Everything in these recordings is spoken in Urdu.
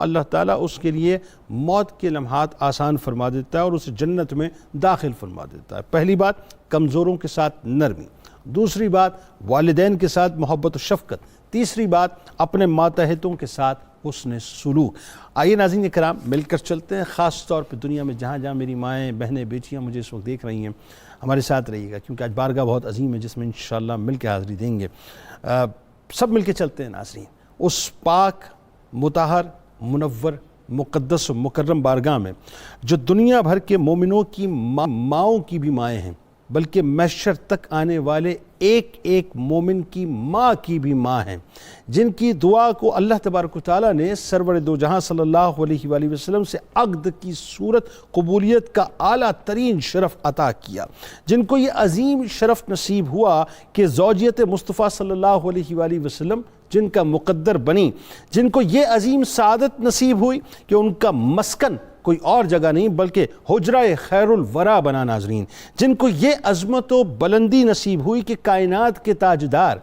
اللہ تعالیٰ اس کے لیے موت کے لمحات آسان فرما دیتا ہے اور اسے جنت میں داخل فرما دیتا ہے۔ پہلی بات، کمزوروں کے ساتھ نرمی۔ دوسری بات، والدین کے ساتھ محبت و شفقت۔ تیسری بات، اپنے ماتحتوں کے ساتھ حسن سلوک۔ آئیے ناظرین کرام مل کر چلتے ہیں، خاص طور پہ دنیا میں جہاں جہاں میری مائیں، بہنیں، بیٹیاں مجھے اس وقت دیکھ رہی ہیں، ہمارے ساتھ رہیے گا کیونکہ آج بارگاہ بہت عظیم ہے جس میں انشاءاللہ مل کے حاضری دیں گے۔ سب مل کے چلتے ہیں ناظرین اس پاک، مطہر، منور، مقدس و مکرم بارگاہ میں جو دنیا بھر کے مومنوں کی ماؤں کی بھی مائیں ہیں، بلکہ محشر تک آنے والے ایک ایک مومن کی ماں کی بھی ماں ہیں، جن کی دعا کو اللہ تبارک و تعالیٰ نے سرور دو جہاں صلی اللہ علیہ وآلہ وسلم سے عقد کی صورت قبولیت کا اعلیٰ ترین شرف عطا کیا، جن کو یہ عظیم شرف نصیب ہوا کہ زوجیت مصطفیٰ صلی اللہ علیہ وآلہ وسلم جن کا مقدر بنی، جن کو یہ عظیم سعادت نصیب ہوئی کہ ان کا مسکن کوئی اور جگہ نہیں بلکہ حجرہ خیر الورا بنا ناظرین، جن کو یہ عظمت و بلندی نصیب ہوئی کہ کائنات کے تاجدار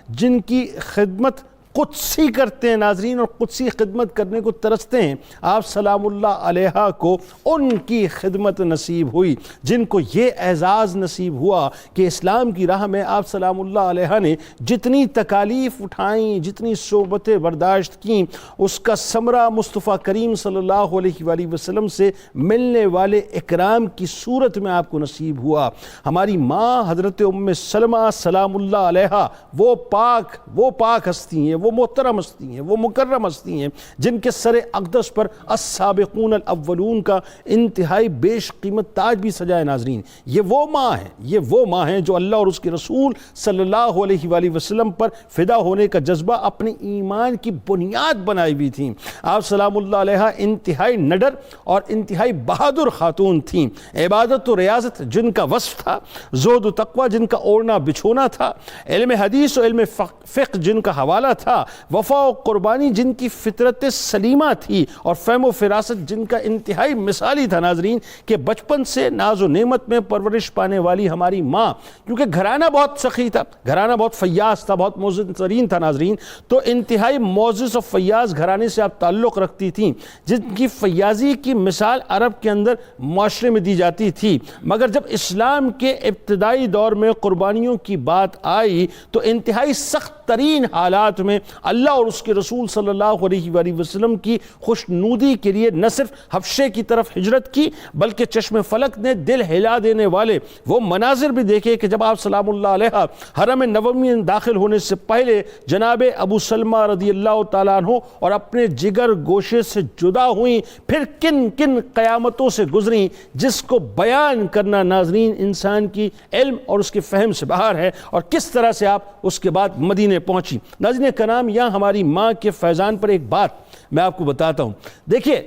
جن کی خدمت قدسی کرتے ہیں ناظرین اور قدسی خدمت کرنے کو ترستے ہیں، آپ سلام اللہ علیہ کو ان کی خدمت نصیب ہوئی، جن کو یہ اعزاز نصیب ہوا کہ اسلام کی راہ میں آپ سلام اللہ علیہ نے جتنی تکالیف اٹھائیں، جتنی صحبتیں برداشت کیں، اس کا ثمرہ مصطفیٰ کریم صلی اللہ علیہ وآلہ وسلم سے ملنے والے اکرام کی صورت میں آپ کو نصیب ہوا۔ ہماری ماں حضرت ام سلمہ سلام اللہ علیہ وہ پاک ہستی ہیں، وہ محترم ہستی ہیں، وہ مکرم ہستی ہیں، جن کے سر اقدس پر السابقون الاولون کا انتہائی بیش قیمت تاج بھی سجائے ناظرین۔ یہ وہ ماں ہیں جو اللہ اور اس کے رسول صلی اللہ علیہ وآلہ وسلم پر فدا ہونے کا جذبہ اپنے ایمان کی بنیاد بنائی ہوئی تھیں۔ آپ سلام اللہ علیہ انتہائی نڈر اور انتہائی بہادر خاتون تھیں، عبادت و ریاضت جن کا وصف تھا، زہد و تقوی جن کا اوڑھنا بچھونا تھا، علم حدیث و علم فقہ جن کا حوالہ تھا، وفا و قربانی جن کی فطرت سلیمہ تھی، اور فہم و فراست جن کا انتہائی مثالی تھا ناظرین، کہ بچپن سے ناز و نعمت میں پرورش پانے والی ہماری ماں، کیونکہ گھرانہ بہت سخی تھا، گھرانہ بہت فیاض تھا، بہت معزز ترین تھا ناظرین، تو انتہائی معزز و فیاض گھرانے سے آپ تعلق رکھتی تھیں، جن کی فیاضی کی مثال عرب کے اندر معاشرے میں دی جاتی تھی، مگر جب اسلام کے ابتدائی دور میں قربانیوں کی بات آئی تو انتہائی سخت ترین حالات میں اللہ اور اس کے رسول صلی اللہ علیہ وآلہ وسلم کی خوشنودی کے لیے نہ صرف حبشے کی طرف ہجرت کی، بلکہ چشم فلک نے دل ہلا دینے والے وہ مناظر بھی دیکھے کہ جب آپ سلام اللہ علیہ حرم نبوی میں داخل ہونے سے پہلے جناب ابو سلمہ رضی اللہ تعالیٰ عنہ اور اپنے جگر گوشے سے جدا ہوئیں، پھر کن کن قیامتوں سے گزریں جس کو بیان کرنا ناظرین انسان کی علم اور اس کے فہم سے باہر ہے، اور کس طرح سے آپ اس کے بعد مدینے پہنچی۔ ناظرین کرام، یہاں ہماری ماں کے فیضان پر ایک بات میں آپ کو بتاتا ہوں۔ دیکھیے،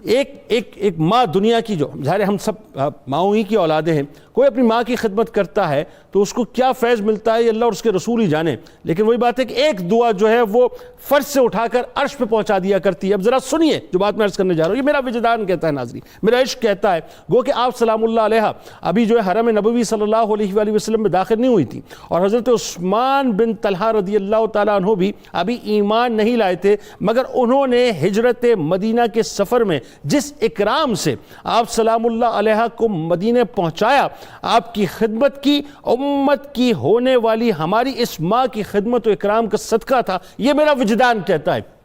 ایک ماں دنیا کی، جو ظاہر ہم سب ماؤں ہی کی اولادیں ہیں، کوئی اپنی ماں کی خدمت کرتا ہے تو اس کو کیا فیض ملتا ہے یہ اللہ اور اس کے رسول ہی جانے، لیکن وہی بات ہے کہ ایک دعا جو ہے وہ فرش سے اٹھا کر عرش پہ پہنچا دیا کرتی ہے۔ اب ذرا سنیے جو بات میں عرض کرنے جا رہا ہوں، یہ میرا وجدان کہتا ہے ناظرین، میرا عشق کہتا ہے، گو کہ آپ سلام اللہ علیہ ابھی جو ہے حرم نبوی صلی اللہ علیہ وآلہ وسلم میں داخل نہیں ہوئی تھی، اور حضرت عثمان بن طلحہ رضی اللہ تعالیٰ عنہ بھی ابھی ایمان نہیں لائے تھے، مگر انہوں نے ہجرت مدینہ کے سفر میں جس اکرام سے آپ سلام اللہ علیہ کو مدینے پہنچایا، آپ کی خدمت کی، امت کی ہونے والی ہماری اس ماں کی خدمت و اکرام کا صدقہ تھا۔ یہ میرا وجدان کہتا ہے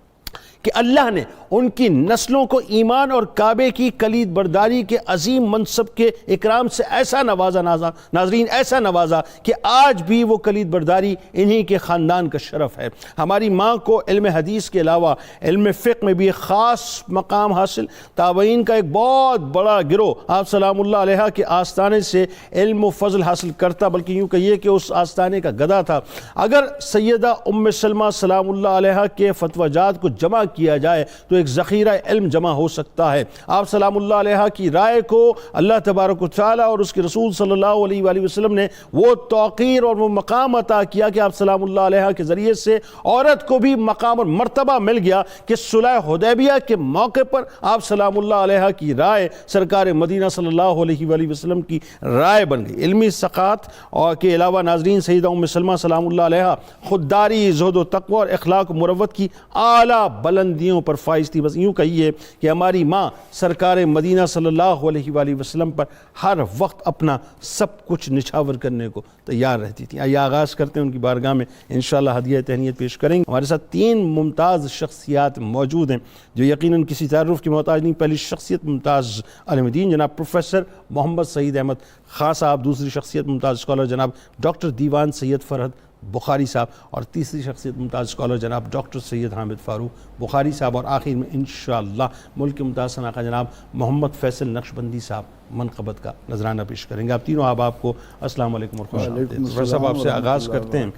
کہ اللہ نے ان کی نسلوں کو ایمان اور کعبے کی کلید برداری کے عظیم منصب کے اکرام سے ایسا نوازا ناظرین، ایسا نوازا کہ آج بھی وہ کلید برداری انہی کے خاندان کا شرف ہے۔ ہماری ماں کو علم حدیث کے علاوہ علم فقہ میں بھی خاص مقام حاصل، تابعین کا ایک بہت بڑا گروہ آپ سلام اللہ علیہ کے آستانے سے علم و فضل حاصل کرتا، بلکہ یوں کہیے کہ اس آستانے کا گدھا تھا۔ اگر سیدہ ام سلمہ سلام اللہ علیہ کے فتویٰ جات کو جمع کیا جائے تو ایک ذخیرہ علم جمع ہو سکتا ہے۔ آپ سلام اللہ علیہ کی رائے کو اللہ تبارک و تعالیٰ اور اس کے رسول صلی اللہ علیہ وآلہ وسلم نے وہ توقیر اور وہ مقام عطا کیا کہ آپ سلام اللہ علیہ کے ذریعے سے عورت کو بھی مقام اور مرتبہ مل گیا کہ صلح حدیبیہ کے موقع پر آپ سلام اللہ علیہ کی رائے سرکار مدینہ صلی اللہ علیہ وآلہ وسلم کی رائے بن گئی۔ علمی ثقافت اور کے علاوہ ناظرین سیدہ ام سلمہ سلام اللہ علیہ خودداری، زہد و تقوی اور اخلاق و مروت کی اعلیٰ بلند بلندیوں پر فائز تھی. بس یوں کہیے کہ ہماری ماں سرکار مدینہ صلی اللہ علیہ وآلہ وسلم پر ہر وقت اپنا سب کچھ نچھاور کرنے کو تیار رہتی تھی. آئیے آغاز کرتے ہیں ان کی بارگاہ میں انشاءاللہ ہدیہ تہنیت پیش کریں گے. ہمارے ساتھ 3 ممتاز شخصیات موجود ہیں جو یقیناً کسی تعارف کی محتاج نہیں. پہلی شخصیت ممتاز عالم دین جناب پروفیسر محمد سعید احمد خان صاحب، دوسری شخصیت ممتاز اسکالر جناب ڈاکٹر دیوان سید فرحت بخاری صاحب، اور تیسری شخصیت ممتاز اسکالر جناب ڈاکٹر سید حامد فاروق بخاری صاحب، اور آخر میں انشاءاللہ ملک کے ممتاز صنعت جناب محمد فیصل نقشبندی صاحب منقبت کا نذرانہ پیش کریں گے. آپ تینوں احباب کو السلام علیکم اور خوش آمدید. پروفیسر صاحب آپ سے آغاز کرتے ہیں.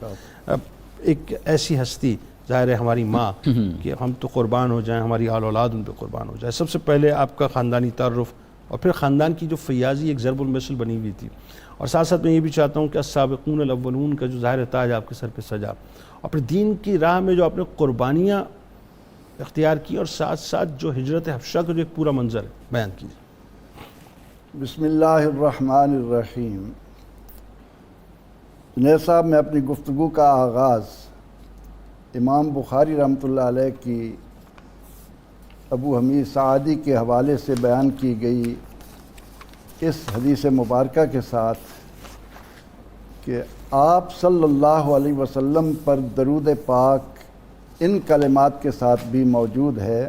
ایک ایسی ہستی ظاہر ہے ہماری ماں کہ ہم تو قربان ہو جائیں، ہماری آل اولاد ان پہ قربان ہو جائے. سب سے پہلے آپ کا خاندانی تعارف اور پھر خاندان کی جو فیاضی ایک ضرب المثل بنی ہوئی تھی، اور ساتھ ساتھ میں یہ بھی چاہتا ہوں کہ السابقون الاولون کا جو ظاہر تاج آپ کے سر پہ سجا، اور پھر دین کی راہ میں جو آپ نے قربانیاں اختیار کی، اور ساتھ ساتھ جو ہجرت حبشہ کا جو ایک پورا منظر ہے بیان کیجیے. بسم اللہ الرحمن الرحیم. جنید صاحب، میں اپنی گفتگو کا آغاز امام بخاری رحمۃ اللہ علیہ کی ابو حمید سعدی کے حوالے سے بیان کی گئی اس حدیث مبارکہ کے ساتھ کہ آپ صلی اللہ علیہ وسلم پر درود پاک ان کلمات کے ساتھ بھی موجود ہے: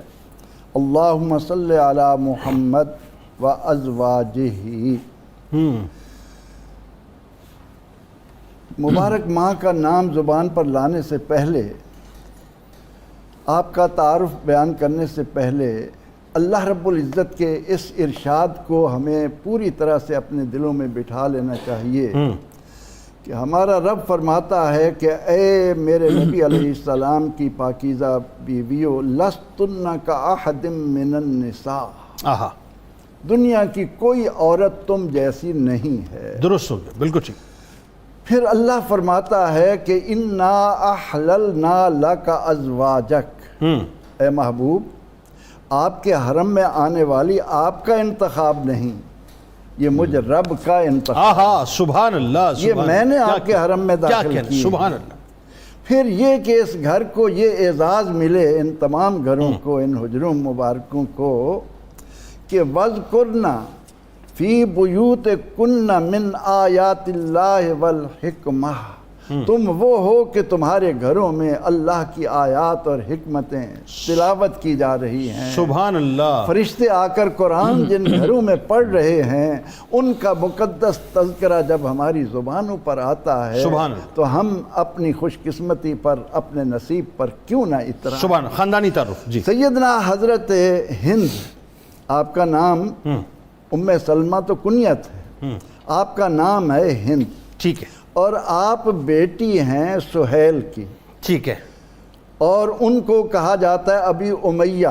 اللہم صلی علی محمد و ازواجہ. مبارک ماں کا نام زبان پر لانے سے پہلے، آپ کا تعارف بیان کرنے سے پہلے، اللہ رب العزت کے اس ارشاد کو ہمیں پوری طرح سے اپنے دلوں میں بٹھا لینا چاہیے کہ ہمارا رب فرماتا ہے کہ اے میرے نبی علیہ السلام کی پاکیزہ بیویوں، لستن کاحد من النساء. دنیا کی کوئی عورت تم جیسی نہیں ہے. درست ہو گیا، بالکل ٹھیک. پھر اللہ فرماتا ہے کہ انا احللنا لک ازواجک. اے محبوب، آپ کے حرم میں آنے والی آپ کا انتخاب نہیں، یہ مجھ رب کا انتخاب. سبحان اللہ. یہ میں نے آپ کے حرم میں داخل کی. سبحان اللہ. پھر یہ کہ اس گھر کو یہ اعزاز ملے، ان تمام گھروں کو، ان حجروں مبارکوں کو، کہ وَاذْكُرْنَ فِي بُيُوتِكُنَّ مِنْ آیَاتِ اللَّهِ وَالْحِکْمَةِ. تم وہ ہو کہ تمہارے گھروں میں اللہ کی آیات اور حکمتیں تلاوت کی جا رہی ہیں. سبحان اللہ. فرشتے آ کر قرآن جن گھروں میں پڑھ رہے ہیں، ان کا مقدس تذکرہ جب ہماری زبانوں پر آتا ہے تو ہم اپنی خوش قسمتی پر، اپنے نصیب پر کیوں نہ اترا. سبحان. خاندانی تعارف جی. سیدنا حضرت ہند، آپ کا نام ام سلمہ تو کنیت ہے، آپ کا نام ہے ہند. ٹھیک ہے. اور آپ بیٹی ہیں سہیل کی. ٹھیک ہے. اور ان کو کہا جاتا ہے ابی امیہ.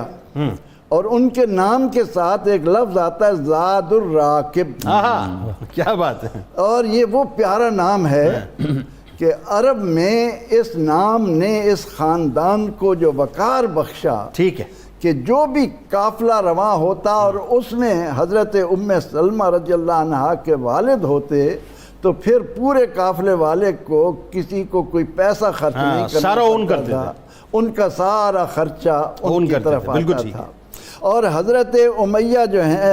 اور ان کے نام کے ساتھ ایک لفظ آتا ہے زاد الراکب. کیا بات ہے. اور یہ وہ پیارا نام ہے کہ عرب میں اس نام نے اس خاندان کو جو وقار بخشا. ٹھیک ہے. کہ جو بھی قافلہ رواں ہوتا اور اس میں حضرت ام سلمہ رضی اللہ عنہا کے والد ہوتے، تو پھر پورے قافلے والے کو کسی کو کوئی پیسہ خرچ نہیں کرنا سارا اون کرتے تھے. ان کا سارا خرچہ ان کی طرف آتا تھا. اور حضرت امیہ جو ہیں،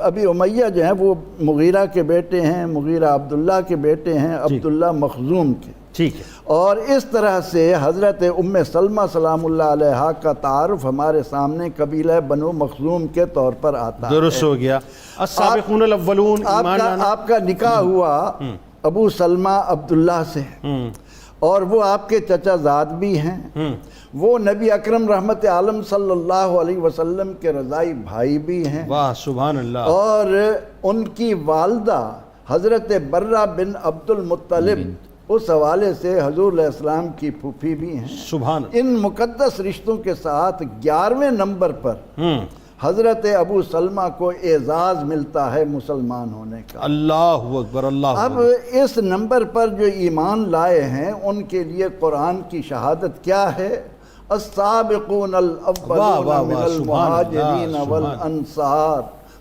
ابی امیہ جو ہیں، وہ مغیرہ کے بیٹے ہیں، مغیرہ عبداللہ کے بیٹے ہیں، عبداللہ مخزوم کے. ٹھیک ہے. اور اس طرح سے حضرت ام سلمہ سلام اللہ علیہا کا تعارف ہمارے سامنے قبیلہ بنو مخزوم کے طور پر آتا ہے. درست ہو گیا. السابقون الاولون. آپ کا نکاح ہوا ابو سلمہ عبداللہ سے، اور وہ آپ کے چچا زاد بھی ہیں. وہ نبی اکرم رحمت عالم صلی اللہ علیہ وسلم کے رضائی بھائی بھی ہیں. واہ سبحان اللہ. اور ان کی والدہ حضرت برہ بن عبد المطلب، اس حوالے سے حضور علیہ السلام کی پھوپھی بھی ہیں. سبحان. ان مقدس رشتوں کے ساتھ 11ویں نمبر پر حضرت ابو سلمہ کو اعزاز ملتا ہے مسلمان ہونے کا. اللہ اکبر. اللہ. اب اس نمبر پر جو ایمان لائے ہیں ان کے لیے قرآن کی شہادت کیا ہے؟ السابقون الاولون من المہاجرین والانصار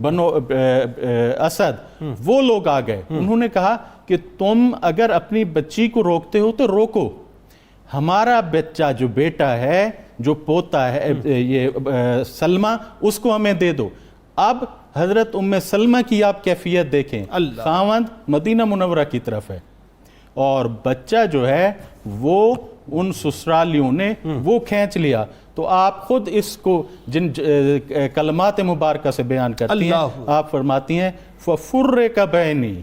بنو اسد وہ لوگ آ گئے. انہوں نے کہا کہ تم اگر اپنی بچی کو روکتے ہو تو روکو, ہمارا بچہ جو بیٹا ہے, جو پوتا ہے یہ سلمہ, اس کو ہمیں دے دو. اب حضرت ام سلمہ کی آپ کیفیت دیکھیں, خاوند مدینہ منورہ کی طرف ہے اور بچہ جو ہے وہ ان سسرالیوں نے وہ کھینچ لیا. تو آپ خود اس کو جن کلمات مبارکہ سے بیان کرتی ہیں, آپ فرماتی ہیں فَفُرِّقَ بَيْنِي,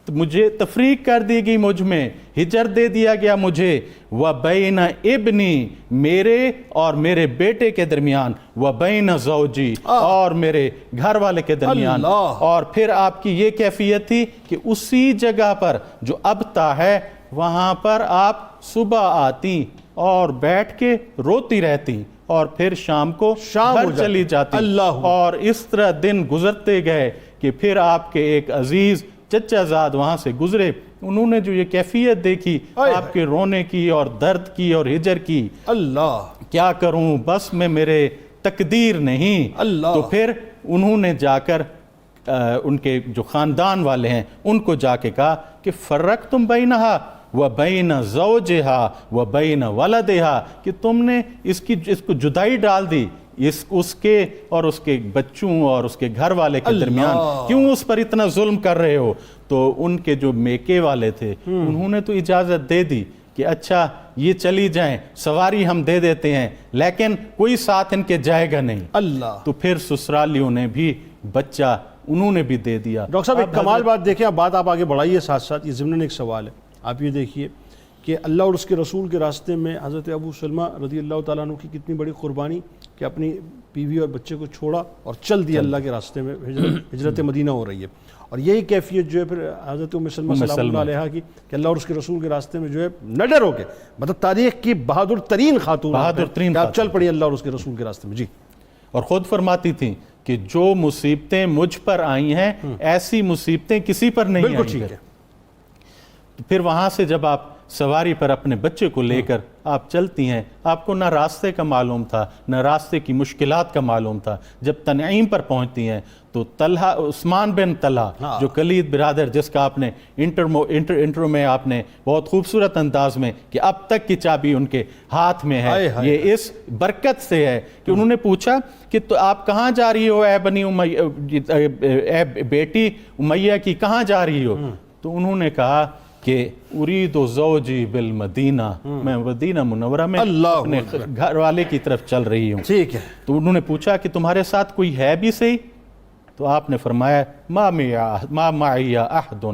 مجھے تفریق کر دی گئی, مجھ میں ہجر دے دیا گیا مجھے, وَبَيْنَ ابنی, میرے اور میرے بیٹے کے درمیان, وَبَيْنَ زَوْجِي, اور میرے گھر والے کے درمیان. اور پھر آپ کی یہ کیفیت تھی کہ اسی جگہ پر جو ابتا ہے وہاں پر آپ صبح آتی اور بیٹھ کے روتی رہتی اور پھر شام کو گھر چلی جاتی. اور اس طرح دن گزرتے گئے کہ پھر آپ کے ایک عزیز چچا زاد وہاں سے گزرے, انہوں نے جو یہ کیفیت دیکھی آپ کے رونے کی اور درد کی اور ہجر کی, اللہ کیا کروں, بس میں میرے تقدیر نہیں. تو پھر انہوں نے جا کر ان کے جو خاندان والے ہیں ان کو جا کے کہا کہ فرقتم بینہا وبین زوجہا وبین ولدہا, کہ تم نے اس کو جدائی ڈال دی اس کے اور اس کے بچوں اور اس کے گھر والے کے درمیان, کیوں اس پر اتنا ظلم کر رہے ہو. تو ان کے جو میکے والے تھے انہوں نے تو اجازت دے دی کہ اچھا یہ چلی جائیں, سواری ہم دے دیتے ہیں, لیکن کوئی ساتھ ان کے جائے گا نہیں. اللہ. تو پھر سسرالیوں نے بھی بچہ انہوں نے بھی دے دیا. ڈاکٹر صاحب ایک کمال بات دیکھیں, بات آپ آگے بڑھائیے, ساتھ ساتھ یہ ضمن ایک سوال ہے. آپ یہ دیکھیے کہ اللہ اور اس کے رسول کے راستے میں حضرت ابو سلمہ رضی اللہ تعالیٰ عنہ کی کتنی بڑی قربانی کہ اپنی بیوی اور بچے کو چھوڑا اور چل دیا اللہ کے راستے میں, ہجرت مدینہ ہو رہی ہے. اور یہی کیفیت جو ہے پھر حضرت ام سلمہ سلام اللہ علیہا کی کہ اللہ اور اس کے رسول کے راستے میں جو ہے نڈر ہو کے, مطلب تاریخ کی بہادر ترین خاتون, آپ چل پڑی اللہ اور اس کے رسول کے راستے میں. جی. اور خود فرماتی تھیں کہ جو مصیبتیں مجھ پر آئی ہیں ایسی مصیبتیں کسی پر نہیں آئیں. بالکل ٹھیک ہے. پھر وہاں سے جب آپ سواری پر اپنے بچے کو لے کر آپ چلتی ہیں, آپ کو نہ راستے کا معلوم تھا نہ راستے کی مشکلات کا معلوم تھا. جب تنعیم پر پہنچتی ہیں تو طلحہ, عثمان بن طلحہ جو کلید برادر جس کا آپ نے انٹرو میں آپ نے بہت خوبصورت انداز میں کہ اب تک کی چابی ان کے ہاتھ میں ہے, یہ اس برکت سے ہے کہ انہوں نے پوچھا کہ تو آپ کہاں جا رہی ہو اے بنی امیہ, اے بیٹی امیہ کی, کہاں جا رہی ہو؟ تو انہوں نے کہا کہ ارید و زوجی بالمدینہ, میں مدینہ منورہ میں اپنے گھر والے کی طرف چل رہی ہوں. ٹھیک ہے. تو انہوں نے پوچھا کہ تمہارے ساتھ کوئی ہے بھی صحیح؟ تو آپ نے فرمایا ما معی احد,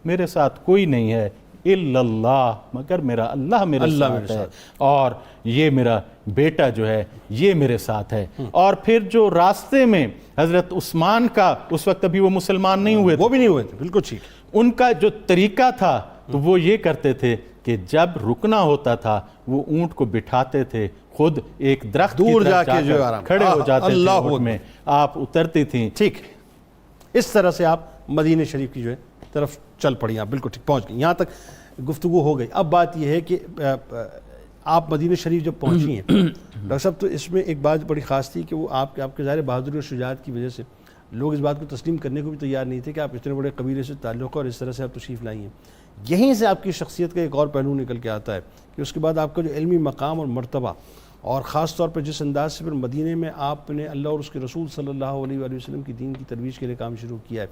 میرے ساتھ کوئی نہیں ہے الا اللہ, مگر میرا اللہ میرے ساتھ ہے, اور یہ میرا بیٹا جو ہے یہ میرے ساتھ ہے. اور پھر جو راستے میں حضرت عثمان کا, اس وقت ابھی وہ مسلمان نہیں ہوئے تھے, وہ بھی نہیں ہوئے تھے, بالکل ٹھیک, ان کا جو طریقہ تھا تو وہ یہ کرتے تھے کہ جب رکنا ہوتا تھا وہ اونٹ کو بٹھاتے تھے, خود ایک درخت دور کی جا طرف کے جو آرام کھڑے ہو جاتے تھے, اونٹ میں آپ اترتی تھیں. ٹھیک ہے. اس طرح سے آپ مدینہ شریف کی جو ہے طرف چل پڑی, آپ بالکل ٹھیک پہنچ گئی. یہاں تک گفتگو ہو گئی. اب بات یہ ہے کہ آپ مدینہ شریف جب پہنچی ہیں ڈاکٹر صاحب, تو اس میں ایک بات بڑی خاص تھی کہ وہ آپ کے ظاہر بہادری اور شجاعت کی وجہ سے لوگ اس بات کو تسلیم کرنے کو بھی تیار نہیں تھے کہ آپ اتنے بڑے قبیلے سے تعلق ہے اور اس طرح سے آپ تشریف لائی ہیں. یہیں سے آپ کی شخصیت کا ایک اور پہلو نکل کے آتا ہے کہ اس کے بعد آپ کا جو علمی مقام اور مرتبہ, اور خاص طور پر جس انداز سے پھر مدینہ میں آپ نے اللہ اور اس کے رسول صلی اللہ علیہ وآلہ وسلم کی دین کی ترویج کے لیے کام شروع کیا ہے.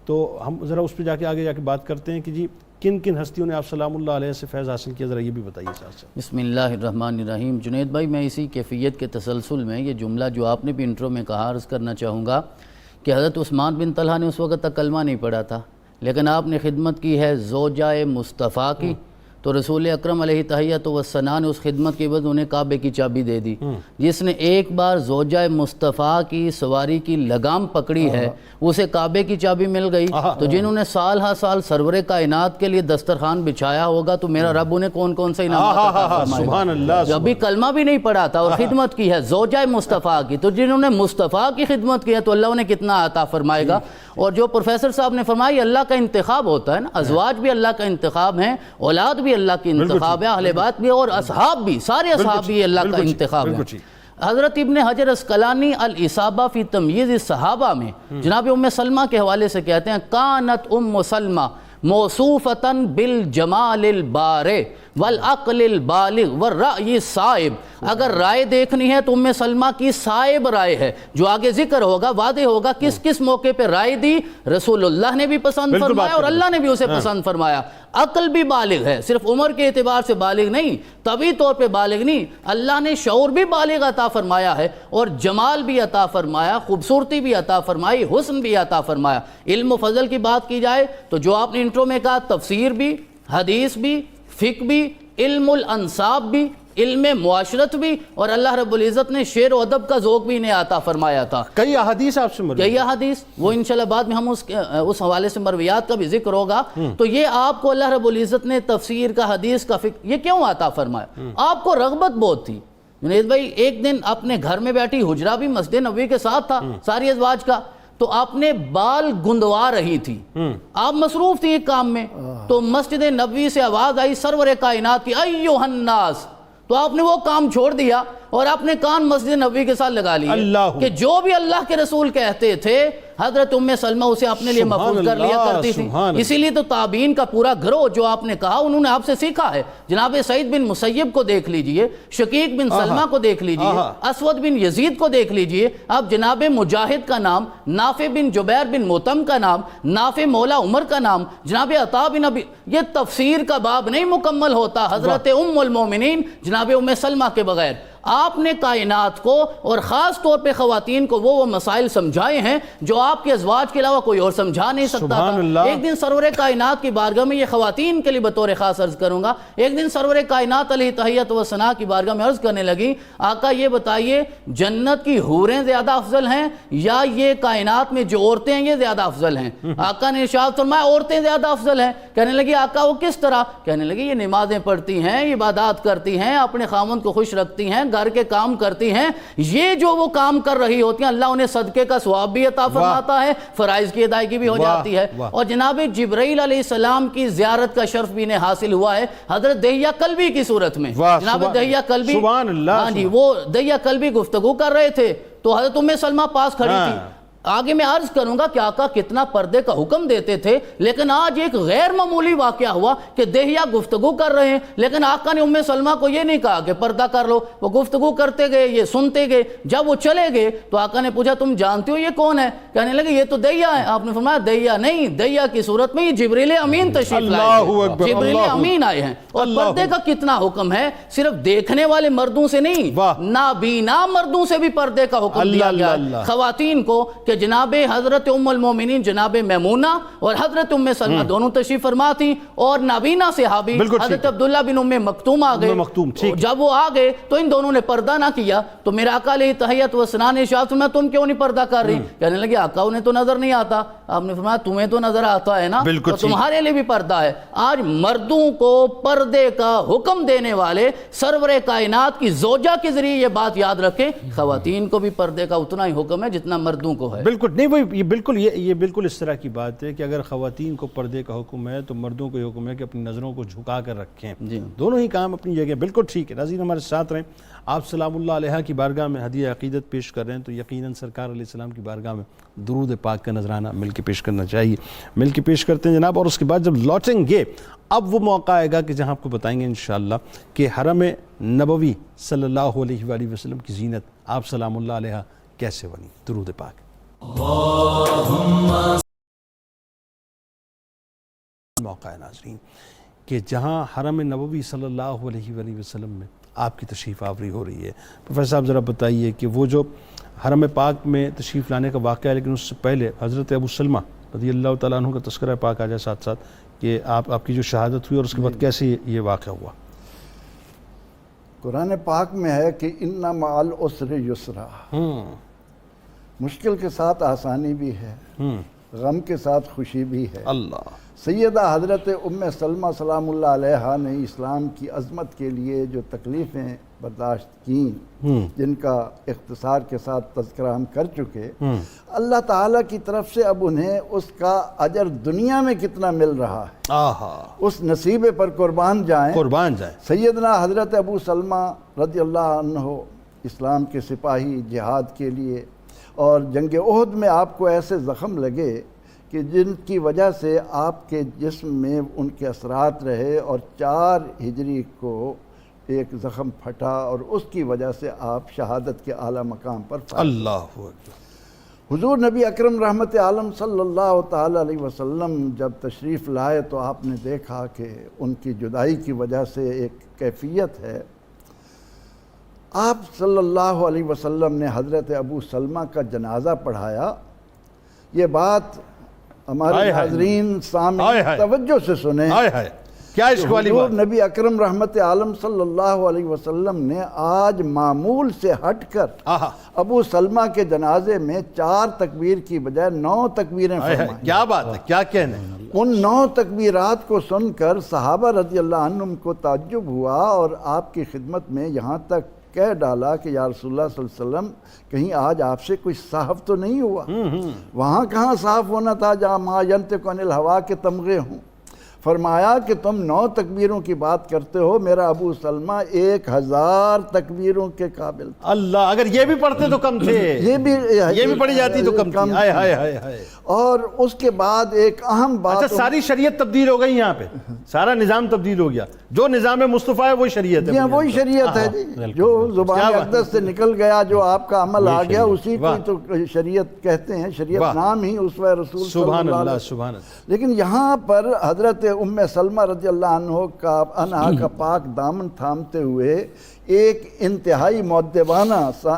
تو ہم ذرا اس پہ جا کے آگے جا کے بات کرتے ہیں کہ جی کن کن ہستیوں نے آپ سلام اللہ علیہ سے فیض حاصل کیا, ذرا یہ بھی بتائیے ساتھ ساتھ. بسم اللہ الرحمن الرحیم. جنید بھائی, میں اسی کیفیت کے تسلسل میں یہ جملہ جو آپ نے بھی انٹرو میں کہا عرض کرنا چاہوں گا کہ حضرت عثمان بن طلحہ نے اس وقت تک کلمہ نہیں پڑھا تھا, لیکن آپ نے خدمت کی ہے زوجہ مصطفیٰ کی, تو رسول اکرم علیہ تحیۃ و ثنا نے اس خدمت کے بعد انہیں کعبے کی چابی دے دی. جس نے ایک بار زوجہ مصطفیٰ کی سواری کی لگام پکڑی ہے اسے کعبے کی چابی مل گئی. تو جنہوں نے سال ہا سال سرور کائنات کے لیے دسترخوان بچھایا ہوگا تو میرا رب انہیں کون کون سے انعامات سبحان اللہ, جو ابھی کلمہ بھی نہیں پڑھا تھا اور خدمت کی ہے زوجہ مصطفیٰ کی, تو جنہوں نے مصطفیٰ کی خدمت کی ہے تو اللہ انہیں کتنا عطا فرمائے گا. اور جو پروفیسر صاحب نے فرمایا اللہ کا انتخاب ہوتا ہے نا, ازواج بھی اللہ کا انتخاب ہیں, اولاد بھی اللہ کی انتخاب ہے, اہل بیت بھی اور اصحاب بھی, سارے اصحاب بھی اللہ کا انتخاب ہے. حضرت ابن حجر اسقلانی الاصابہ فی تمییز الصحابہ میں جناب ام سلمہ کے حوالے سے کہتے ہیں کانت ام سلمہ موصوفتاً بالجمال البارع والعقل البالغ والرأی الصائب. اگر رائے دیکھنی ہے تو ام سلمہ کی صائب رائے ہے جو آگے ذکر ہوگا، واضح ہوگا کس کس موقع پہ رائے دی. رسول اللہ نے بھی پسند فرمایا اور اللہ نے بھی اسے پسند فرمایا. عقل بھی بالغ ہے، صرف عمر کے اعتبار سے بالغ نہیں، طبعی طور پہ بالغ نہیں، اللہ نے شعور بھی بالغ عطا فرمایا ہے اور جمال بھی عطا فرمایا، خوبصورتی بھی عطا فرمائی، حسن بھی عطا فرمایا. علم و فضل کی بات کی جائے تو جو آپ نے انٹرو میں کہا، تفسیر بھی، حدیث بھی، فقہ بھی، علم الانصاب بھی، علم معاشرت بھی، اور اللہ رب العزت نے شعر و ادب کا ذوق بھی انہیں عطا فرمایا تھا. کئی احادیث آپ سے مروی کئی احادیث، وہ انشاءاللہ بعد میں ہم اس حوالے سے مرویات کا بھی ذکر ہوگا. تو یہ آپ کو اللہ رب العزت نے تفسیر کا، حدیث کا، فقہ یہ کیوں عطا فرمایا؟ آپ کو رغبت بہت تھی. جنید بھائی ایک دن اپنے گھر میں بیٹھی، حجرہ بھی مسجد نبوی کے ساتھ تھا ساری ازواج کا، تو آپ نے بال گندوا رہی تھی، آپ مصروف تھی ایک کام میں، تو مسجد نبوی سے آواز آئی سرور کائنات کی ایھا الناس، تو آپ نے وہ کام چھوڑ دیا اور آپ نے کان مسجد نبوی کے ساتھ لگا لیا کہ جو بھی اللہ کے رسول کہتے تھے حضرت ام سلمہ اسے اپنے لیے محفوظ کر لیا کرتی تھی. اسی لیے تو تابعین کا پورا گروہ جو آپ نے کہا انہوں نے آپ سے سیکھا ہے. جناب سعید بن مسیب کو دیکھ لیجئے، شقیق بن سلمہ کو دیکھ لیجئے، اسود بن یزید کو دیکھ لیجئے، اب جناب مجاہد کا نام، نافع بن جبیر بن مطعم کا نام، نافع مولا عمر کا نام، جناب عطا بن ابی، یہ تفسیر کا باب نہیں مکمل ہوتا حضرت ام المومنین جناب ام سلمہ کے بغیر. آپ نے کائنات کو اور خاص طور پہ خواتین کو وہ مسائل سمجھائے ہیں جو آپ کے ازواج کے علاوہ کوئی اور سمجھا نہیں سکتا تھا. ایک دن سرور کائنات کی بارگاہ میں، یہ خواتین کے لیے بطور خاص عرض کروں گا، ایک دن سرور کائنات علیہ تحیت و ثنا کی بارگاہ میں عرض کرنے لگی، آقا یہ بتائیے جنت کی حوریں زیادہ افضل ہیں یا یہ کائنات میں جو عورتیں ہیں یہ زیادہ افضل ہیں؟ آقا نے ارشاد فرمایا عورتیں زیادہ افضل ہیں. کہنے لگی آقا وہ کس طرح؟ کہنے لگی یہ نمازیں پڑھتی ہیں، عبادات کرتی ہیں، اپنے خاوند کو خوش رکھتی ہیں، گھر کے کام کرتی ہیں، یہ جو وہ کام کر رہی ہوتی ہیں اللہ انہیں صدقے کا ثواب بھی عطا فرماتا ہے، فرائض کی ادائیگی بھی ہو جاتی ہے. اور جناب جبرائیل علیہ السلام کی زیارت کا شرف بھی انہیں حاصل ہوا ہے حضرت دہیہ کلبی کی صورت میں. جناب دہیہ کلبی، سبحان اللہ، ہاں جی، وہ دہیہ کلبی گفتگو کر رہے تھے تو حضرت ام سلمہ پاس کھڑی تھی. آگے میں عرض کروں گا کہ آقا کتنا پردے کا حکم دیتے تھے، لیکن آج ایک غیر معمولی واقعہ ہوا کہ دہیہ گفتگو کر رہے ہیں، لیکن آقا نے ام سلمہ کو یہ نہیں کہا کہ پردہ کر لو. وہ گفتگو کرتے گئے، یہ سنتے گئے. جب وہ چلے گئے تو آقا نے پوچھا تم جانتے ہو یہ کون ہے؟ کہنے لگے یہ تو دہیہ ہے. آپ نے فرمایا دہیہ نہیں، دہیہ کی صورت میں یہ جبریل امین تشریف لائے ہیں، جبریل امین آئے ہیں. اور پردے کا کتنا حکم ہے، صرف دیکھنے والے مردوں سے نہیں، نابینا مردوں سے بھی پردے کا حکم دیا گیا ہے خواتین کو کہ جناب حضرت ام المومنین جناب میمونہ اور حضرت ام سلمہ دونوں تشریف فرما تھی، اور نابینا صحابی حضرت عبداللہ بن ام مکتوم آ گئے. جب وہ آ گئے تو ان دونوں نے پردہ نہ کیا تو میرا آقا علیہ تحیت و ثنا نے ارشاد فرمایا تم کیوں نہیں پردہ کر رہی؟ کہنے لگے آقا انہیں تو نظر نہیں آتا. آپ نے فرمایا تمہیں تو نظر آتا ہے نا، تو تمہارے لیے بھی پردہ ہے. آج مردوں کو پردے کا حکم دینے والے سرور کائنات کی زوجہ کے ذریعے یہ بات یاد رکھیں، خواتین کو بھی پردے کا اتنا ہی حکم ہے جتنا مردوں کو ہے. بالکل نہیں، وہ یہ بالکل اس طرح کی بات ہے کہ اگر خواتین کو پردے کا حکم ہے تو مردوں کو یہ حکم ہے کہ اپنی نظروں کو جھکا کر رکھیں. دونوں ہی کام اپنی جگہ بالکل ٹھیک ہے. ناظرین ہمارے ساتھ رہیں. آپ سلام اللہ علیہ کی بارگاہ میں ہدیہ عقیدت پیش کر رہے ہیں تو یقیناً سرکار علیہ السلام کی بارگاہ میں درود پاک کا نذرانہ مل کے پیش کرنا چاہیے. مل کے پیش کرتے ہیں جناب، اور اس کے بعد جب لوٹیں گے اب وہ موقع آئے گا کہ جہاں آپ کو بتائیں گے انشاءاللہ کہ حرم نبوی صلی اللہ علیہ وآلہ وسلم کی زینت آپ سلام اللہ علیہ کیسے بنی. درود پاک. موقع ہے ناظرین کہ جہاں حرم نبوی صلی اللہ علیہ وآلہ وسلم میں آپ کی تشریف آوری ہو رہی ہے. پروفیسر صاحب ذرا بتائیے کہ وہ جو حرم پاک میں تشریف لانے کا واقعہ ہے، لیکن اس سے پہلے حضرت ابو سلمہ رضی اللہ تعالیٰ عنہ کا تذکرہ پاک آ جائے ساتھ ساتھ کہ آپ کی جو شہادت ہوئی اور اس کے بعد کیسے یہ واقعہ ہوا. قرآن پاک میں ہے کہ ان مع العسر یسرا، مشکل کے ساتھ آسانی بھی ہے، غم کے ساتھ خوشی بھی ہے. اللہ. سیدہ حضرت ام سلمہ سلام اللہ علیہ نے اسلام کی عظمت کے لیے جو تکلیفیں برداشت کیں، جن کا اختصار کے ساتھ تذکرہ ہم کر چکے، اللہ تعالیٰ کی طرف سے اب انہیں اس کا اجر دنیا میں کتنا مل رہا ہے، اس نصیبے پر قربان جائیں. قربان جائیں. سیدنا حضرت ابو سلمہ رضی اللہ عنہ اسلام کے سپاہی جہاد کے لیے، اور جنگ احد میں آپ کو ایسے زخم لگے کہ جن کی وجہ سے آپ کے جسم میں ان کے اثرات رہے، اور 4 ہجری کو ایک زخم پھٹا اور اس کی وجہ سے آپ شہادت کے اعلیٰ مقام پر فائز۔ اللہ اکبر۔ حضور نبی اکرم رحمت عالم صلی اللہ تعالی علیہ وسلم جب تشریف لائے تو آپ نے دیکھا کہ ان کی جدائی کی وجہ سے ایک کیفیت ہے۔ آپ صلی اللہ علیہ وسلم نے حضرت ابو سلمہ کا جنازہ پڑھایا۔ یہ بات ہمارے ہائے ہائے۔ حاضرین سامنے ہائے ہائے۔ توجہ سے سنیں۔ ہائے ہائے، کیا عشق والی حضور بات۔ نبی اکرم رحمت عالم صلی اللہ علیہ وسلم نے آج معمول سے ہٹ کر آہا، ابو سلمہ کے جنازے میں 4 تکبیر کی بجائے 9 تکبیریں ہائے ہائے، فرمائیں۔ کیا بات ہے، کیا کہنے۔ ان 9 تکبیرات کو سن کر صحابہ رضی اللہ عنہم کو تعجب ہوا، اور آپ کی خدمت میں یہاں تک کہہ ڈالا کہ یا رسول اللہ صلی اللہ علیہ وسلم کہیں آج آپ سے کوئی صحف تو نہیں ہوا؟ وہاں کہاں صحف ہونا تھا جہاں ما ینطق عن الہوا کے تمغے ہوں۔ فرمایا کہ تم 9 تکبیروں کی بات کرتے ہو، میرا ابو سلمہ 1000 تکبیروں کے قابل تھا۔ اللہ، اگر یہ بھی پڑھتے تو کم تھے، یہ بھی پڑھی جاتی تو کم تھی۔ ہائے ہائے ہائے ہائے۔ اور اس کے بعد ایک اہم بات، اچھا، ساری شریعت تبدیل ہو گئی یہاں پہ، سارا نظام تبدیل ہو گیا، جو نظام مصطفیٰ ہے وہی شریعت ہے۔ جی ہاں، وہی شریعت ہے جی، جو زبان اقدس سے نکل گیا، جو آپ کا عمل آ گیا، اسی کو تو شریعت کہتے ہیں۔ شریعت نام ہی اسوہ رسول صلی سبحان اللہ علیہ اللہ، وسلم۔ سبحان اللہ۔ لیکن یہاں پر حضرت ام سلمہ رضی اللہ عنہا کا پاک دامن تھامتے ہوئے ایک انتہائی مؤدبانہ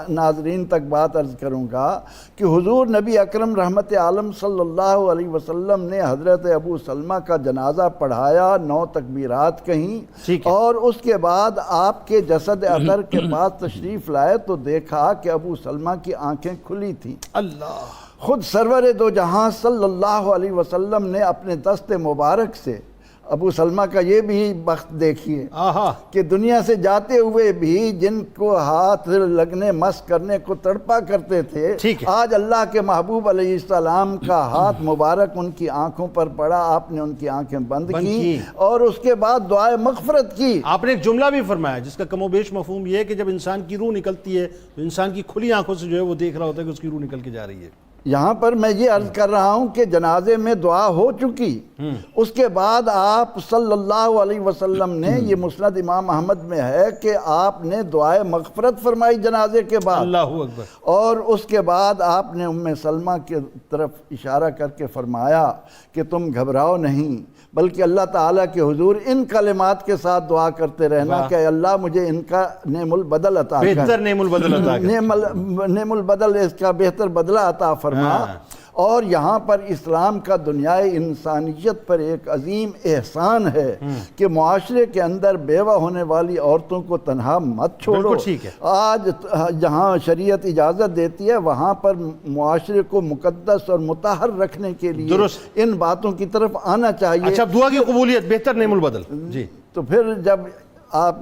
ناظرین تک بات عرض کروں گا کہ حضور نبی اکرم رحمت عالم صلی اللہ علیہ وسلم نے حضرت ابو سلمہ کا جنازہ پڑھایا، 9 تکبیرات کہیں، اور اس کے بعد آپ کے جسد اطہر کے پاس تشریف لائے تو دیکھا کہ ابو سلمہ کی آنکھیں کھلی تھیں۔ اللہ، خود سرور دو جہاں صلی اللہ علیہ وسلم نے اپنے دست مبارک سے، ابو سلمہ کا یہ بھی بخت دیکھیے آہا، کہ دنیا سے جاتے ہوئے بھی جن کو ہاتھ لگنے مس کرنے کو تڑپا کرتے تھے، آج اللہ کے محبوب علیہ السلام کا ہاتھ مبارک ان کی آنکھوں پر پڑا، آپ نے ان کی آنکھیں بند کی اور اس کے بعد دعائے مغفرت کی۔ آپ نے ایک جملہ بھی فرمایا جس کا کم و بیش مفہوم یہ ہے کہ جب انسان کی روح نکلتی ہے تو انسان کی کھلی آنکھوں سے جو ہے وہ دیکھ رہا ہوتا ہے کہ اس کی روح نکل کے جا رہی ہے۔ یہاں پر میں یہ عرض کر رہا ہوں کہ جنازے میں دعا ہو چکی، اس کے بعد آپ صلی اللہ علیہ وسلم نے، یہ مسند امام احمد میں ہے کہ آپ نے دعائے مغفرت فرمائی جنازے کے بعد، اللہ اکبر، اور اس کے بعد آپ نے ام سلمہ کی طرف اشارہ کر کے فرمایا کہ تم گھبراؤ نہیں، بلکہ اللہ تعالیٰ کے حضور ان کلمات کے ساتھ دعا کرتے رہنا کہ اللہ مجھے ان کا نعم البدل عطا کر، بہتر نعم البدل عطا کر، نعم البدل، اس کا بہتر بدلہ عطا فرما۔ اور یہاں پر اسلام کا دنیائے انسانیت پر ایک عظیم احسان ہے کہ معاشرے کے اندر بیوہ ہونے والی عورتوں کو تنہا مت چھوڑو۔ آج جہاں شریعت اجازت دیتی ہے وہاں پر معاشرے کو مقدس اور مطہر رکھنے کے لیے ان باتوں کی طرف آنا چاہیے۔ اچھا، دعا کی قبولیت، بہتر نعم البدل۔ جی، تو پھر جب آپ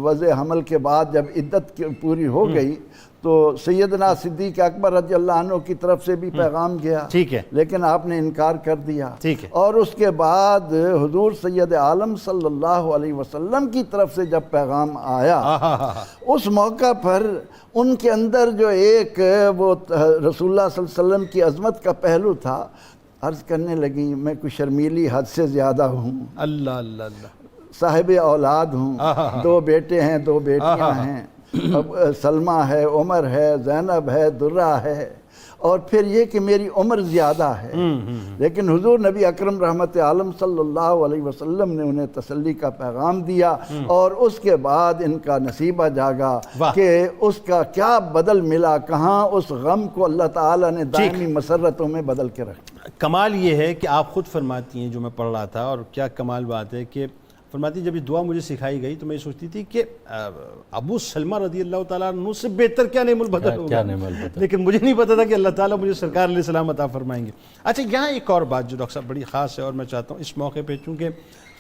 وضع حمل کے بعد جب عدت پوری ہو گئی تو سیدنا صدیق اکبر رضی اللہ عنہ کی طرف سے بھی پیغام گیا، لیکن آپ نے انکار کر دیا، اور اس کے بعد حضور سید عالم صلی اللہ علیہ وسلم کی طرف سے جب پیغام آیا، اس موقع پر ان کے اندر جو ایک وہ رسول اللہ صلی اللہ علیہ وسلم کی عظمت کا پہلو تھا، عرض کرنے لگی میں کوئی شرمیلی حد سے زیادہ ہوں، اللہ اللہ اللہ، صاحب اولاد ہوں، 2 بیٹے ہیں 2 بیٹیاں ہیں، سلمہ ہے، عمر ہے، زینب ہے، درہ ہے، اور پھر یہ کہ میری عمر زیادہ ہے۔ لیکن حضور نبی اکرم رحمت عالم صلی اللہ علیہ وسلم نے انہیں تسلی کا پیغام دیا، اور اس کے بعد ان کا نصیبہ جاگا کہ اس کا کیا بدل ملا، کہاں اس غم کو اللہ تعالیٰ نے دائمی مسرتوں میں بدل کے رکھا۔ کمال یہ ہے کہ آپ خود فرماتی ہیں، جو میں پڑھ رہا تھا، اور کیا کمال بات ہے کہ فرماتی جب یہ دعا مجھے سکھائی گئی تو میں سوچتی تھی کہ ابو سلمہ رضی اللہ تعالیٰ عنہ سے بہتر کیا نعم البدل ہوگا، لیکن مجھے نہیں پتا تھا کہ اللہ تعالیٰ مجھے سرکار علیہ السلام عطا فرمائیں گے۔ اچھا، یہاں ایک اور بات جو ڈاکٹر صاحب بڑی خاص ہے، اور میں چاہتا ہوں اس موقع پہ، چونکہ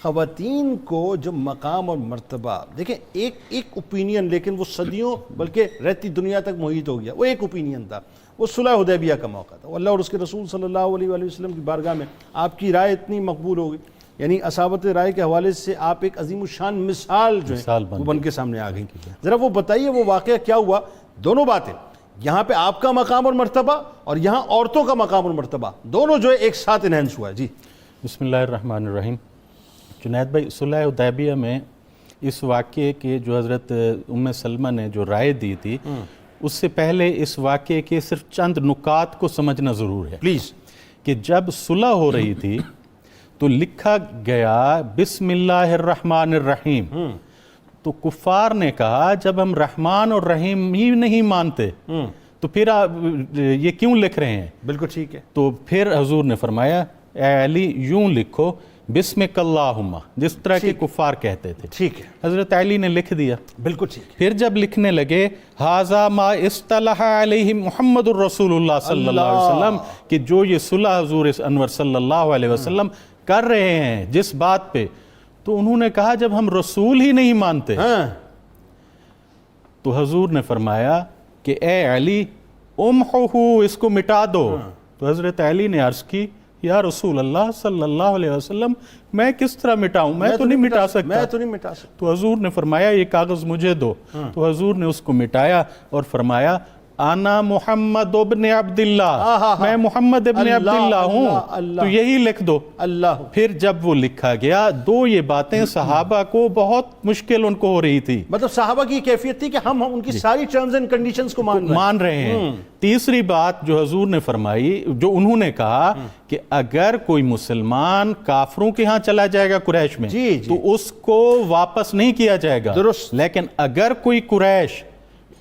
خواتین کو جو مقام اور مرتبہ، دیکھیں ایک اوپینین، لیکن وہ صدیوں بلکہ رہتی دنیا تک محیط ہو گیا، وہ ایک اوپینین تھا، وہ صلح حدیبیہ کا موقع تھا، اللہ اور اس کے رسول صلی اللہ علیہ وسلم کی بارگاہ میں آپ کی رائے اتنی مقبول ہو گئی یعنی اصابت رائے کے حوالے سے آپ ایک عظیم الشان مثال جو ہے وہ بن کے سامنے آ گئی. ذرا وہ بتائیے وہ واقعہ کیا ہوا. دونوں باتیں, یہاں پہ آپ کا مقام اور مرتبہ اور یہاں عورتوں کا مقام اور مرتبہ, دونوں جو ہے ایک ساتھ انہینس ہوا ہے. جی بسم اللہ الرحمن الرحیم. جنید بھائی, صلح حدیبیہ میں اس واقعے کے جو حضرت ام سلمہ نے جو رائے دی تھی, اس سے پہلے اس واقعے کے صرف چند نکات کو سمجھنا ضرور ہے. پلیز. کہ جب صلح ہو رہی تھی تو لکھا گیا بسم اللہ الرحمن الرحیم. تو کفار نے کہا جب ہم رحمان اور رحیم ہی نہیں مانتے تو پھر آپ یہ کیوں لکھ رہے ہیں؟ بالکل ٹھیک ہے. تو پھر حضور نے فرمایا اے علی یوں لکھو بسمک اللہم, جس طرح کے کفار کہتے تھے. ٹھیک ہے. حضرت علی نے لکھ دیا. بالکل ٹھیک ہے. پھر جب لکھنے لگے ھذا ما اصطلح علیہ محمد الرسول اللہ صلی اللہ علیہ وسلم, کہ جو یہ صلح حضور انور صلی اللہ علیہ وسلم کر رہے ہیں جس بات پہ, تو انہوں نے کہا جب ہم رسول ہی نہیں مانتے. تو حضور نے فرمایا کہ اے علی امحو, اس کو مٹا دو. تو حضرت علی نے عرض کی یا رسول اللہ صلی اللہ علیہ وسلم میں کس طرح مٹاؤں, میں تو نہیں مٹا سکتا. تو حضور نے فرمایا یہ کاغذ مجھے دو. تو حضور نے اس کو مٹایا اور فرمایا انا محمد ابن عبداللہ, میں محمد ابن عبداللہ ہوں, تو یہی لکھ دو. اللہ. پھر جب وہ لکھا گیا, دو یہ باتیں صحابہ کو بہت مشکل ان کو ہو رہی تھی. مطلب صحابہ کی کیفیت تھی کہ ہم ان کی ساری ٹرمز اینڈ کنڈیشنز کو مان رہے ہیں. تیسری بات جو حضور نے فرمائی, جو انہوں نے کہا کہ اگر کوئی مسلمان کافروں کے ہاں چلا جائے گا قریش میں تو اس کو واپس نہیں کیا جائے گا, لیکن اگر کوئی قریش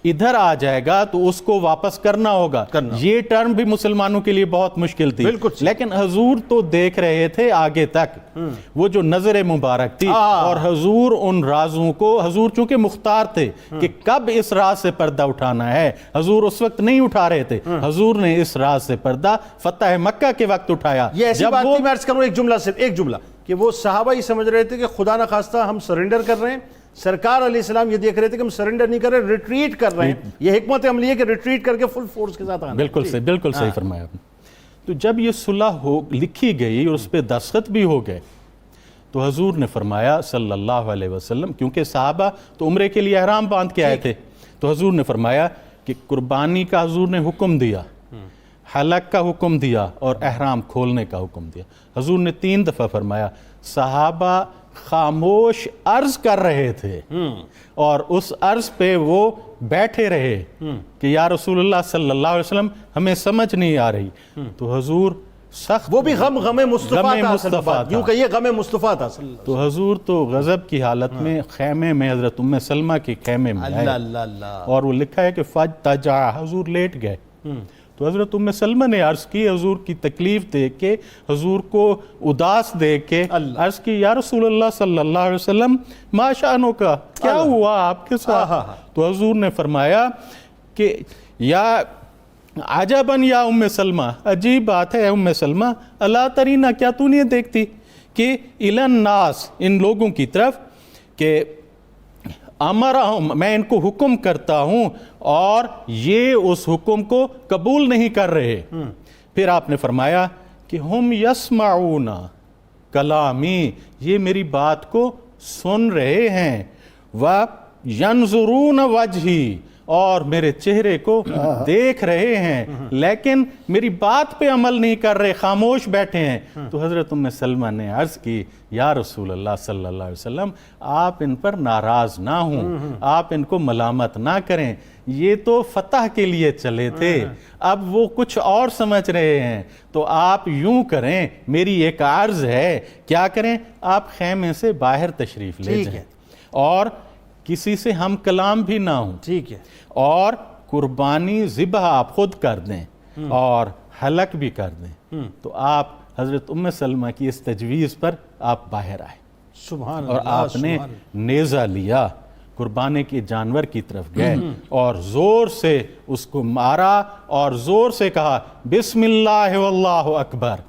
ادھر آ جائے گا تو اس کو واپس کرنا ہوگا. یہ ٹرم بھی مسلمانوں کے لیے بہت مشکل تھی, لیکن حضور تو دیکھ رہے تھے آگے تک, وہ جو نظر مبارک تھی, اور حضور ان رازوں کو, حضور چونکہ مختار تھے کہ کب اس راز سے پردہ اٹھانا ہے, حضور اس وقت نہیں اٹھا رہے تھے, حضور نے اس راز سے پردہ فتح مکہ کے وقت اٹھایا. یہ ایسی بات تھی, میں عرض کروں ایک جملہ, صرف ایک جملہ, کہ وہ صحابہ ہی سمجھ رہے تھے کہ خدا نخواستہ ہم سرنڈر کر رہے ہیں, سرکار علیہ السلام یہ دیکھ رہے تھے کہ ہم سرنڈر نہیں کر رہے, ریٹریٹ کر رہے ہیں. یہ حکمت عملی ہے کہ ریٹریٹ کر کے فل فورس کے ساتھ آنا. بالکل صحیح فرمایا آپ نے. تو جب یہ صلح لکھی گئی اور اس پہ دستخط بھی ہو گئے, تو حضور نے فرمایا صلی اللہ علیہ وسلم, کیونکہ صحابہ تو عمرے کے لیے احرام باندھ کے آئے تھے, تو حضور نے فرمایا کہ قربانی کا حضور نے حکم دیا, حلق کا حکم دیا اور احرام کھولنے کا حکم دیا. حضور نے 3 دفعہ فرمایا. صحابہ خاموش عرض کر رہے تھے اور اس عرض پہ وہ بیٹھے رہے کہ یا رسول اللہ صلی اللہ علیہ وسلم ہمیں سمجھ نہیں آ رہی. تو حضور سخت, وہ بھی غم مصطفیٰ تھا, یوں کہیے غم مصطفیٰ تھا. تو حضور تو غضب کی حالت میں خیمے میں, حضرت ام سلمہ کے خیمے میں آئے, اور وہ لکھا ہے کہ فجتجع, حضور لیٹ گئے. تو حضرت ام سلمہ نے عرض کی, حضور کی تکلیف دیکھ کے, حضور کو اداس دیکھ کے عرض کی یا رسول اللہ صلی اللہ علیہ وسلم ما شأنو کا, کیا ہوا آپ کے ساتھ؟ تو حضور نے فرمایا کہ یا عجباً یا ام سلمہ, عجیب بات ہے ام سلمہ, اللہ ترینا, کیا تو نہیں دیکھتی کہ الی الناس, ان لوگوں کی طرف, کہ امرہم, میں ان کو حکم کرتا ہوں اور یہ اس حکم کو قبول نہیں کر رہے. پھر آپ نے فرمایا کہ ہم یسمعون کلامی, یہ میری بات کو سن رہے ہیں, وینظرون وجہی, اور میرے چہرے کو دیکھ رہے ہیں, لیکن میری بات پہ عمل نہیں کر رہے, خاموش بیٹھے ہیں. تو حضرت ام سلمہ نے عرض کی یا رسول اللہ صلی اللہ علیہ وسلم آپ ان پر ناراض نہ ہوں, آپ ان کو ملامت نہ کریں, یہ تو فتح کے لیے چلے تھے, اب وہ کچھ اور سمجھ رہے ہیں, تو آپ یوں کریں, میری ایک عرض ہے, کیا کریں, آپ خیمے سے باہر تشریف لے جائیں اور کسی سے ہم کلام بھی نہ ہوں, ٹھیک ہے, اور قربانی ذبح آپ خود کر دیں اور حلق بھی کر دیں. تو آپ حضرت ام سلمہ کی اس تجویز پر آپ باہر آئے, سبحان اور آپ نے نیزہ لیا, قربانے کے جانور کی طرف گئے اور زور سے اس کو مارا اور زور سے کہا بسم اللہ واللہ اکبر.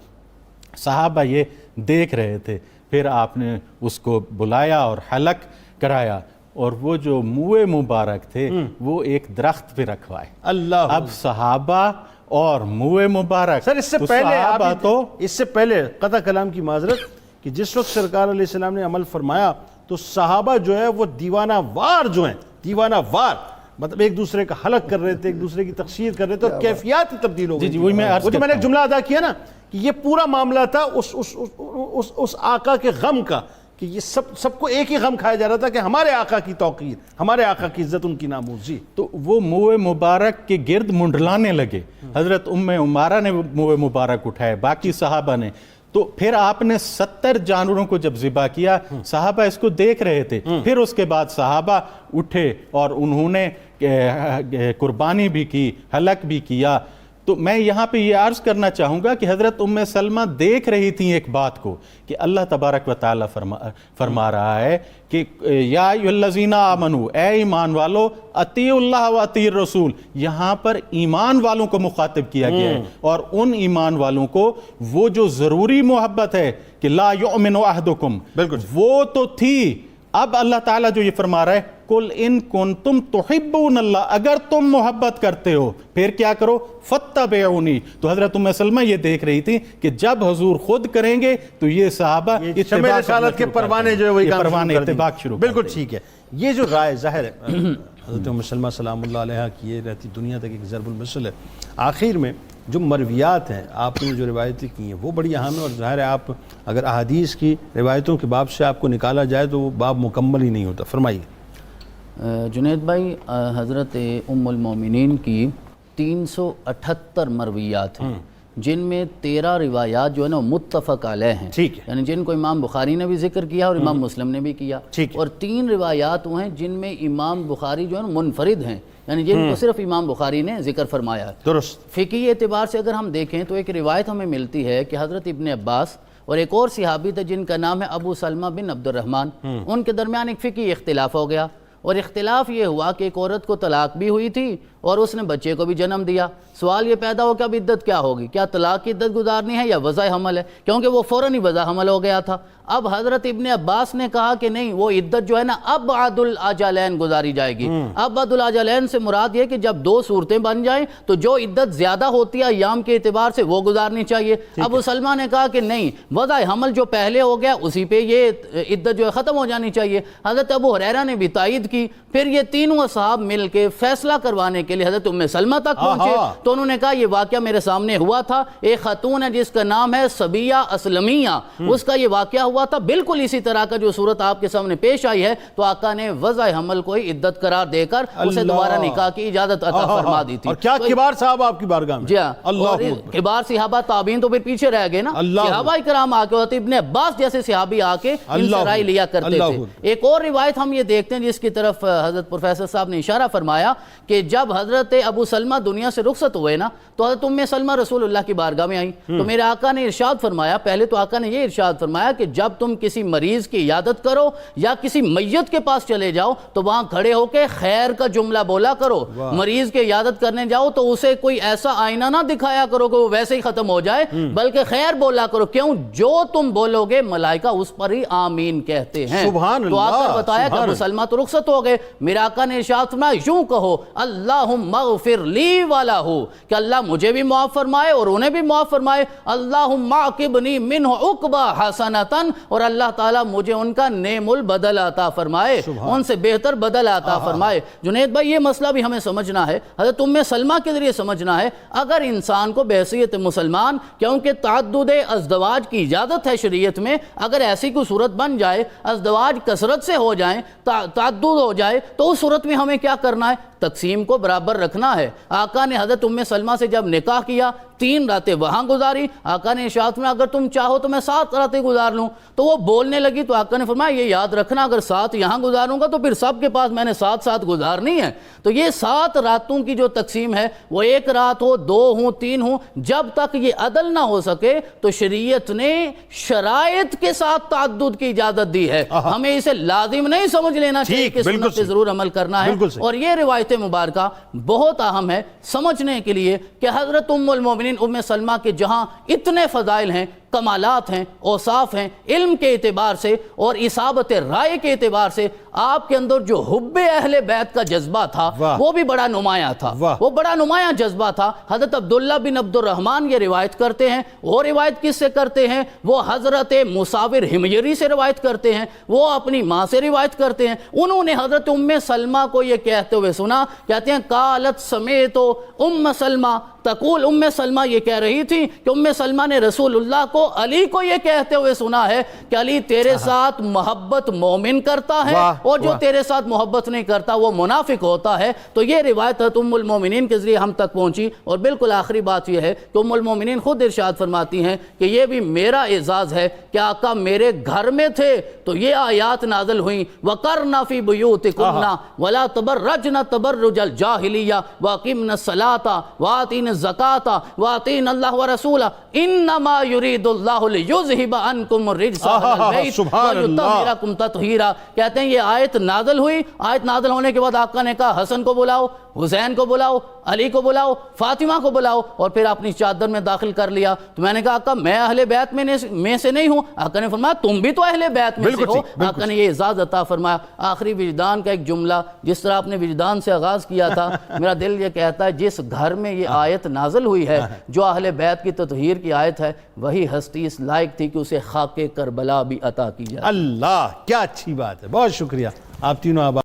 صحابہ یہ دیکھ رہے تھے. پھر آپ نے اس کو بلایا اور حلق کرایا, اور وہ جو منہ مبارک تھے وہ ایک درخت پہ رکھوائے. اللہ. اب صحابہ اور منہ مبارک, سر اس سے پہلے قطع کلام کی معذرت, کہ جس وقت سرکار علیہ السلام نے عمل فرمایا تو صحابہ جو ہے وہ دیوانہ وار جو ہیں، دیوانہ وار، مطلب ایک دوسرے کا حلق کر رہے تھے، ایک دوسرے کی تقصیر کر رہے تھے، اور کیفیات ہی تبدیل ہو گئی. جی وہی میں عرض وہ جو میں نے ایک کرتا جملہ ادا کیا نا کہ یہ پورا معاملہ تھا اس آقا کے غم کا، کہ یہ سب کو ایک ہی غم کھایا جا رہا تھا کہ ہمارے آقا کی توقیر، ہمارے آقا کی عزت، ان کی ناموز. جی تو وہ منہ مبارک کے گرد منڈلانے لگے. حضرت ام عمارہ نے منہ مبارک اٹھائے، باقی صحابہ نے. تو پھر آپ نے 70 جانوروں کو جب ذبح کیا، صحابہ اس کو دیکھ رہے تھے. پھر اس کے بعد صحابہ اٹھے اور انہوں نے قربانی بھی کی، حلق بھی کیا. تو میں یہاں پہ یہ عرض کرنا چاہوں گا کہ حضرت ام سلمہ دیکھ رہی تھیں ایک بات کو کہ اللہ تبارک و تعالیٰ فرما رہا ہے کہ یا ایھا الذین آمنو، اے ایمان والو، اطیعوا اللہ و اطیعوا الرسول. یہاں پر ایمان والوں کو مخاطب کیا گیا ہے، اور ان ایمان والوں کو وہ جو ضروری محبت ہے کہ لا یؤمن احدکم، بالکل وہ تو تھی. اب اللہ تعالیٰ جو یہ فرما رہا ہے قل ان کنتم تحبون اللہ، اگر تم محبت کرتے ہو پھر کیا کرو، فاتبعونی. تو حضرت ام سلمہ یہ دیکھ رہی تھی کہ جب حضور خود کریں گے تو یہ صحابہ شمع رسالت کے پروانے جو ہے وہی کام پروانے اتباع شروع. بالکل ٹھیک ہے. یہ جو رائے ظاہر ہے حضرت ام سلمہ سلام اللہ علیہ کی یہ رہتی دنیا تک ایک ضرب المثل ہے. آخر میں جو مرویات ہیں آپ نے جو روایتیں کی ہیں وہ بڑی اہم ہیں، اور ظاہر ہے آپ اگر احادیث کی روایتوں کے باب سے آپ کو نکالا جائے تو وہ باب مکمل ہی نہیں ہوتا. فرمائیے. جنید بھائی، حضرت ام المومنین کی 378 مرویات ہیں، جن میں 13 روایات جو ہے نا متفق علیہ ہیں، ٹھیک ہے، یعنی جن کو امام بخاری نے بھی ذکر کیا اور امام مسلم نے بھی کیا. ٹھیک ہے. اور 3 روایات وہ ہیں جن میں امام بخاری جو ہے نا منفرد ہیں، یعنی جن کو صرف امام بخاری نے ذکر فرمایا. درست. فقہی اعتبار سے اگر ہم دیکھیں تو ایک روایت ہمیں ملتی ہے کہ حضرت ابن عباس اور ایک اور صحابی تھے جن کا نام ہے ابو سلمہ بن عبد الرحمن، ان کے درمیان ایک فقہی اختلاف ہو گیا، اور اختلاف یہ ہوا کہ ایک عورت کو طلاق بھی ہوئی تھی اور اس نے بچے کو بھی جنم دیا. سوال یہ پیدا ہو کہ اب عدت کیا ہوگی، کیا طلاق کی عدت گزارنی ہے یا وضع حمل ہے، کیونکہ وہ فوراً ہی وضع حمل ہو گیا تھا. اب حضرت ابن عباس نے کہا کہ نہیں، وہ عدت جو ہے نا ابعد الاجلین گزاری جائے گی. ابعد الاجلین سے مراد یہ کہ جب 2 صورتیں بن جائیں تو جو عدت زیادہ ہوتی ہے ایام کے اعتبار سے وہ گزارنی چاہیے. ابو سلمہ نے کہا کہ نہیں، وضع حمل جو پہلے ہو گیا اسی پہ یہ عدت جو ہے ختم ہو جانی چاہیے. حضرت ابو ہریرہ نے بھی تائید کی. پھر یہ تینوں اصحاب مل کے فیصلہ کروانے کے لیے حضرت ام سلمہ تک پہنچے تو انہوں نے کہا یہ واقعہ میرے سامنے ہوا تھا. ایک خاتون ہے جس کا نام ہے صبیہ اسلمیہ، اس کا یہ واقعہ ہوا تھا، بالکل اسی طرح کا جو صورت آپ کے سامنے پیش آئی ہے. تو آقا نے وضع حمل کو ہی عدت قرار دے کر اسے دوبارہ نکاح کی اجازت عطا فرما دی تھی. اور کیا کبار صاحب آپ کی بارگاہ میں. جی ہاں، اور کبار صحابہ تابعین تو پھر پیچھے رہ گئے نا. صحابہ کرام آ کے ہوتے ابن عباس جیسے صحابی آ کے ان سے رائے لیا کرتے تھے. ایک اور روایت ہم یہ دیکھتے ہیں جس کی طرف حضرت پروفیسر صاحب نے اشارہ فرمایا کہ جب حضرت ابو سلمہ دنیا سے رخصت ہوئے نا تو حضرت ام سلمہ رسول اللہ کی بارگاہ میں آئیں تو میرے آقا نے ارشاد فرمایا، پہلے تو آقا نے یہ ارشاد فرمایا کہ جب تم کسی مریض کی عیادت کرو یا کسی میت کے پاس چلے جاؤ تو وہاں کھڑے ہو کے خیر کا جملہ بولا کرو. مریض کی عیادت کرنے جاؤ تو اسے کوئی ایسا آئینہ نہ دکھایا کرو کہ وہ ویسے ہی ختم ہو جائے، بلکہ خیر بولا کرو. کیوں؟ جو تم بولو گے ملائکہ اس پر ہی آمین کہتے ہیں. تو آقا بتایا کہ ابو سلمہ تو رخصت ہو گئے. میرے آقا نے ارشاد فرمایا یوں کہو اللہم اغفر لی والا ہو، کہ اللہ مجھے بھی معاف فرمائے اور انہیں بھی معاف فرمائے. اللہم عاقبنی منہ عقبہ حسنتاً، اور اللہ تعالیٰ مجھے ان کا نعم البدل عطا فرمائے، ان سے بہتر بدل عطا فرمائے. جنید بھائی یہ مسئلہ بھی ہمیں سمجھنا ہے، حضرت ام سلمہ کے ذریعے سمجھنا ہے. اگر انسان کو بحیثیت مسلمان، کیونکہ تعدد ازدواج کی اجازت ہے شریعت میں، اگر ایسی کوئی صورت بن جائے، ازدواج کثرت سے ہو جائیں، تعدد ہو جائے، تو اس صورت میں ہمیں کیا کرنا ہے؟ تقسیم کو برابر رکھنا ہے. آقا نے حضرت ام سلمہ سے جب نکاح کیا 3 راتیں وہاں گزاری. آقا نے ارشاد فرمایا اگر تم چاہو تو میں 7 راتیں گزار لوں. تو وہ بولنے لگی تو آقا نے فرمایا یہ یاد رکھنا اگر 7 یہاں گزاروں گا تو پھر سب کے پاس میں نے 7 گزارنی ہے. تو یہ 7 راتوں کی جو تقسیم ہے وہ 1 رات ہو، 2 ہوں، 3 ہوں، جب تک یہ عدل نہ ہو سکے تو شریعت نے شرائط کے ساتھ تعدد کی اجازت دی ہے. ہمیں اسے لازم نہیں سمجھ لینا چاہیے کہ سنت پہ ضرور عمل کرنا ہے. اور یہ روایتیں مبارکہ بہت اہم ہے سمجھنے کے لیے کہ حضرت ام المومنین ام سلمہ کے جہاں اتنے فضائل ہیں، کمالات ہیں، اوصاف ہیں، علم کے اعتبار سے اور اصابت رائے کے اعتبار سے، آپ کے اندر جو حب اہل بیت کا جذبہ تھا وہ بھی بڑا نمایاں تھا، وہ بڑا نمایاں جذبہ تھا۔ حضرت عبداللہ بن عبد الرحمن یہ روایت کرتے ہیں، وہ روایت کس سے کرتے ہیں؟ وہ حضرت مصاور حمیری سے روایت کرتے ہیں، وہ اپنی ماں سے روایت کرتے ہیں۔ انہوں نے حضرت ام سلمہ کو یہ کہتے ہوئے سنا، کہتے ہیں قالت سمیتو ام سلمہ تقول، ام سلمہ یہ کہہ رہی تھی کہ ام سلمہ نے رسول اللہ کو علی کو یہ کہتے ہوئے سنا ہے کہ علی تیرے ساتھ محبت مومن کرتا ہے اور جو تیرے ساتھ محبت نہیں کرتا وہ منافق ہوتا ہے۔ تو یہ روایت ام المومنین کے ذریعے ہم تک پہنچی۔ اور بالکل آخری بات یہ ہے کہ ام المومنین خود ارشاد فرماتی ہیں کہ یہ بھی میرا اعزاز ہے کہ آقا میرے گھر میں تھے تو یہ آیات نازل ہوئیں، وَقَرْنَ فِي بُيُوتِكُنَّ وَلَا تَبَرَّجْنَ تَبَرُّجَ الْجَاهِلِيَّةِ وَأَقِمْنَ الصَّلَاةَ وَآتِينَ الزَّكَاةَ وَأَطِيعْنَ اللَّهَ وَرَسُولَهُ إِنَّمَا يُرِيدُ اللَّهُ لِيُذْهِبَ عَنكُمُ الرِّجْسَ أَهْلَ الْبَيْتِ وَيُطَهِّرَكُمْ تَطْهِيرًا۔ کہتے ہیں یہ آیت نازل ہوئی، آیت نازل ہونے کے بعد آقا نے کہا حسن کو بلاؤ، حسین کو بلاؤ، علی کو بلاؤ، فاطمہ کو بلاؤ، اور پھر اپنی چادر میں داخل کر لیا۔ تو میں نے کہا آقا میں اہل بیت میں سے نہیں ہوں۔ آقا نے فرمایا تم بھی تو اہل بیت میں سے ہو۔ آقا نے یہ اعزاز عطا فرمایا۔ آخری وجدان کا ایک جملہ، جس طرح آپ نے وجدان سے آغاز کیا تھا، میرا دل یہ کہتا ہے جس گھر میں یہ آیت نازل ہوئی ہے جو اہل بیت کی تطہیر کی آیت ہے، وہی ہستی اس لائق تھی کہ اسے خاک کربلا بھی عطا کی جائے۔ اللہ کیا اچھی بات ہے، بہت شکریہ آپ تینوں آباد